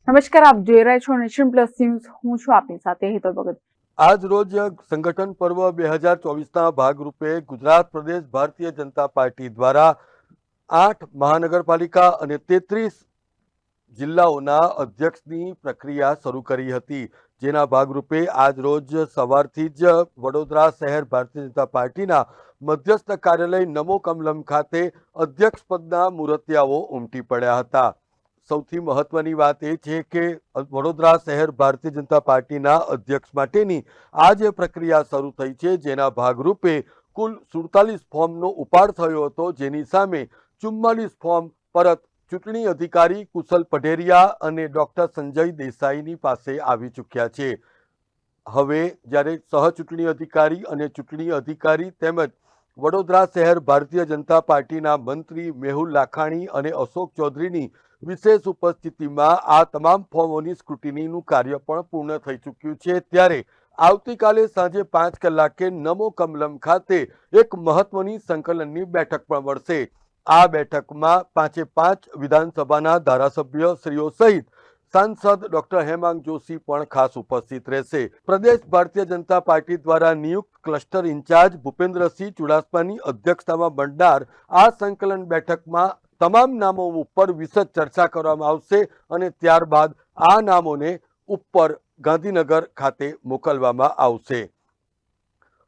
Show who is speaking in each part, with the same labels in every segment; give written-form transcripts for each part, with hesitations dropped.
Speaker 1: નમસ્કાર, આપ જોઈ રહ્યા છો નેશન પ્લસ ન્યૂઝ. હું છું આપની સાથે હેતલ ભગત.
Speaker 2: આજ રોજ સંગઠન પર્વ 2024ના ભાગરૂપે ગુજરાત પ્રદેશ ભારતીય જનતા પાર્ટી દ્વારા 8 મહાનગરપાલિકા અને 33 જિલ્લાઓના અધ્યક્ષની પ્રક્રિયા શરૂ કરી હતી, જેના ભાગરૂપે આજ રોજ સવારથી જ વડોદરા શહેર ભારતીય જનતા પાર્ટીના મધ્યસ્થ કાર્યાલય નમો કમલમ ખાતે અધ્યક્ષ પદના મૂર્તિયાઓ ઉમટી પડ્યા હતા. સૌથી મહત્વની વાત એ છે કે વડોદરા શહેર ભારતીય જનતા પાર્ટીના અધ્યક્ષ માટેની આ જે પ્રક્રિયા શરૂ થઈ છે, જેના ભાગરૂપે કુલ 47 ફોર્મનો ઉપાડ થયો હતો, જેની સામે 44 ફોર્મ પરત ચૂંટણી અધિકારી કુશલ પઢેરિયા અને ડોક્ટર સંજય દેસાઈની પાસે આવી ચૂક્યા છે. હવે જ્યારે સહચૂંટણી અધિકારી અને ચૂંટણી અધિકારી તેમજ વડોદરા શહેર ભારતીય જનતા પાર્ટીના મંત્રી મેહુલ લાખાણી અને અશોક ચૌધરીની વિશેષ ઉપસ્થિતિમાં આ તમામ ફોર્મોની સ્ક્રુટિનીનું કાર્ય પણ પૂર્ણ થઈ ચૂક્યું છે. ત્યારે આવતીકાલે સાંજે 5 કલાકે નમો કમલમ ખાતે એક મહત્વની સંકલનની બેઠક પણ મળશે. આ બેઠકમાં 5 વિધાનસભાના ધારાસભ્યશ્રીઓ સહિત સાંસદ ડોક્ટર હેમાંગ જોશી પણ ખાસ ઉપસ્થિત રહેશે. પ્રદેશ ભારતીય જનતા પાર્ટી દ્વારા નિયુક્ત ક્લસ્ટર ઇન્ચાર્જ ભૂપેન્દ્રસિંહ ચુડાસમાની અધ્યક્ષતામાં મળનાર આ સંકલન બેઠકમાં તમામ નામો ઉપર વિશદ ચર્ચા કરવામાં આવશે અને ત્યારબાદ આ નામોને ઉપર ગાંધીનગર ખાતે મોકલવામાં આવશે.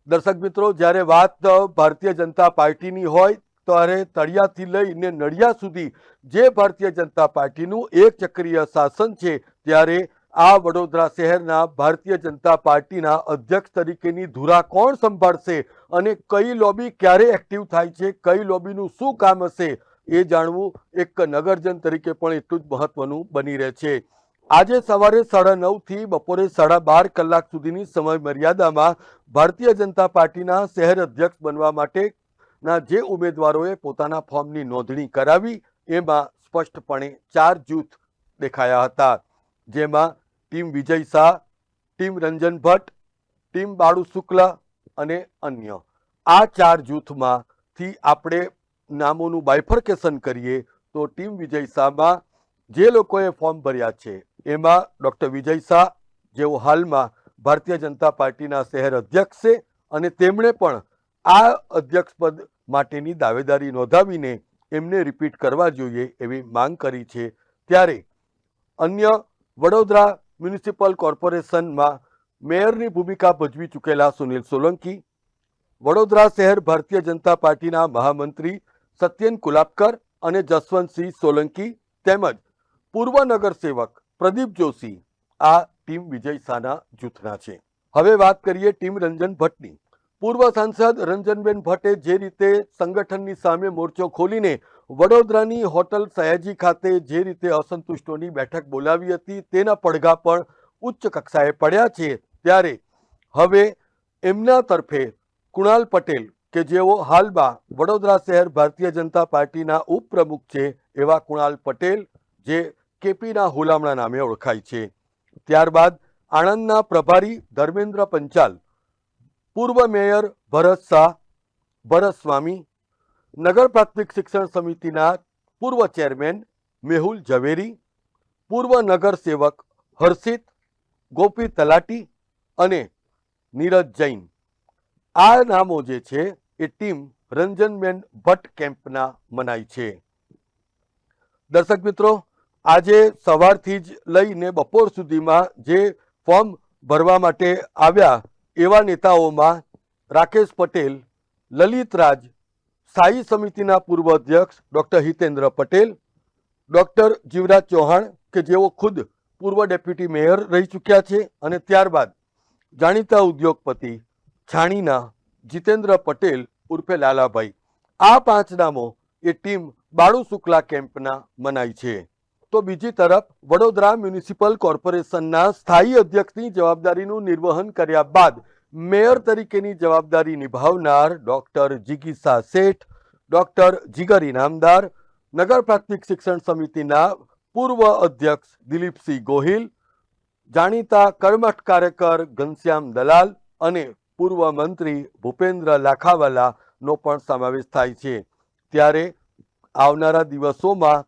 Speaker 2: દર્શક મિત્રો, જ્યારે વાત ભારતીય જનતા પાર્ટીની હોય ત્યારે તળિયાથી લઈને નડિયા સુધી જે ભારતીય જનતા પાર્ટીનું એક ચક્રીય શાસન છે, ત્યારે આ વડોદરા શહેરના ભારતીય જનતા પાર્ટીના અધ્યક્ષ તરીકેની ધુરા કોણ સંભાળશે અને કઈ લોબી ક્યારે એક્ટિવ થાય છે, કઈ લોબીનું શું કામ હશે, એ જાણવું એક નગરજન તરીકે પણ એટલું જ મહત્વનું બની રહે છે. આજે સવારે 9:30 થી બપોરે 12:30 કલાક સુધીની સમય મર્યાદામાં ભારતીય જનતા પાર્ટીના શહેર અધ્યક્ષ બનવા માટેના જે ઉમેદવારોએ પોતાના ફોર્મની નોંધણી કરાવી, એમાં સ્પષ્ટપણે 4 જૂથ દેખાયા હતા, જેમાં team Vijay Shah, team Ranjan Bhatt, team Balu શુક્લ અને અન્ય. આ 4 જૂથમાંથી આપણે નામોનું બાયફર્કેશન કરીએ તો ટીમ વિજય શાહમાં જે લોકોએ ફોર્મ ભર્યા છે એમાં ડોક્ટર વિજય શાહ, જેઓ હાલમાં ભારતીય જનતા પાર્ટીના શહેર અધ્યક્ષ છે અને તેમણે પણ આ અધ્યક્ષ પદ માટેની દાવેદારી નોંધાવીને એમને રિપીટ કરવા જોઈએ એવી માંગ કરી છે. ત્યારે અન્ય વડોદરા મ્યુનિસિપલ કોર્પોરેશનમાં મેયરની ભૂમિકા ભજવી ચૂકેલા સુનિલ સોલંકી, વડોદરા શહેર ભારતીય જનતા પાર્ટીના મહામંત્રી સત્યેન કુલાપકર અને જસવંતસિંહ સોલંકી તેમજ પૂર્વ નગરસેવક પ્રદીપ જોશી આ ટીમ વિજય શાહના જૂથના છે. હવે વાત કરીએ ટીમ રંજન ભટ્ટની. પૂર્વ સાંસદ રંજનબેન ભટ્ટે જે રીતે સંગઠનની સામે મોરચો ખોલીને વડોદરાની હોટલ સયાજી ખાતે જે રીતે અસંતુષ્ટોની બેઠક બોલાવી હતી, તેના પડઘા પણ ઉચ્ચ કક્ષાએ પડ્યા છે. ત્યારે હવે એમના તરફે કુણાલ પટેલ, કે જેઓ હાલમાં વડોદરા શહેર ભારતીય જનતા પાર્ટીના ઉપપ્રમુખ છે, એવા કુણાલ પટેલ જે કેપીના હુલામણા નામે ઓળખાય છે. ત્યારબાદ આણંદના પ્રભારી ધર્મેન્દ્ર પંચાલ, પૂર્વ મેયર ભરત શાહ, ભરત સ્વામી, નગર પ્રાથમિક શિક્ષણ સમિતિના પૂર્વ ચેરમેન મેહુલ ઝવેરી, પૂર્વ નગર સેવક હર્ષિત, ગોપી તલાટી અને નીરજ જૈન. આ નામો જે છે એ ટીમ રંજનબેન ભટ્ટ કેમ્પના મનાય છે. દર્શક મિત્રો, આજે સવારથી જ લઈને બપોર સુધીમાં જે ફોર્મ ભરવા માટે આવ્યા એવા નેતાઓમાં રાકેશ પટેલ, લલિત રાજ, સ્થાયી સમિતિના પૂર્વ અધ્યક્ષ ડોક્ટર હિતેન્દ્ર પટેલ, ડોક્ટર જીવરાજ ચૌહાણ, કે જેઓ ખુદ પૂર્વ ડેપ્યુટી મેયર રહી ચૂક્યા છે, અને ત્યારબાદ જાણીતા ઉદ્યોગપતિ છાણીના જીતેન્દ્ર પટેલ ઉર્ફે લાલાભાઈ. આ 5 નામો એ ટીમ બાળુ શુક્લા કેમ્પના મનાય છે. તો બીજી તરફ વડોદરા મ્યુનિસિપલ કોર્પોરેશનના સ્થાયી અધ્યક્ષની જવાબદારીનું નિર્વહન કર્યા બાદ મેયર તરીકેની જવાબદારી નિભાવનાર ડોક્ટર જિગીસા શેઠ, ડોક્ટર જીગર ઇનામદાર, નગર પ્રાથમિક શિક્ષણ સમિતિના પૂર્વ અધ્યક્ષ દિલીપસિંહ ગોહિલ, જાણીતા કર્મઠ કાર્યકર ઘનશ્યામ દલાલ અને પૂર્વ મંત્રી ભૂપેન્દ્ર લાખાવાલાનો પણ સમાવેશ થાય છે. ત્યારે આવનારા દિવસોમાં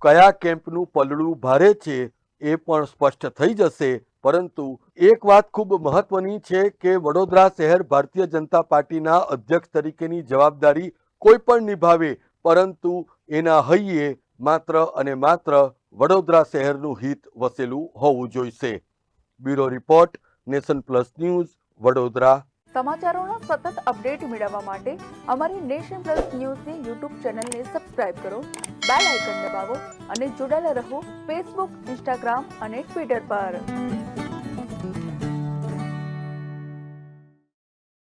Speaker 2: કયા કેમ્પનું પલડું ભારે છે એ પણ સ્પષ્ટ થઈ જશે. પરંતુ એક વાત ખૂબ મહત્વની છે કે વડોદરા શહેર ભારતીય જનતા પાર્ટીના અધ્યક્ષ તરીકેની જવાબદારી કોઈ પણ નિભાવે, પરંતુ એના હૈયે માત્ર અને માત્ર વડોદરા શહેરનું હિત વસેલું હોવું જોઈશે. Bureau report, nation plus news, Vadodara.
Speaker 1: સમાચારોના સતત અપડેટ મેળવવા માટે અમારી નેશન પ્લસ ન્યૂઝની યુટ્યુબ ચેનલને સબસ્ક્રાઇબ કરો, બેલ આઇકન દબાવો અને જોડાયેલા રહો ફેસબુક, ઇન્સ્ટાગ્રામ અને ટ્વિટર પર.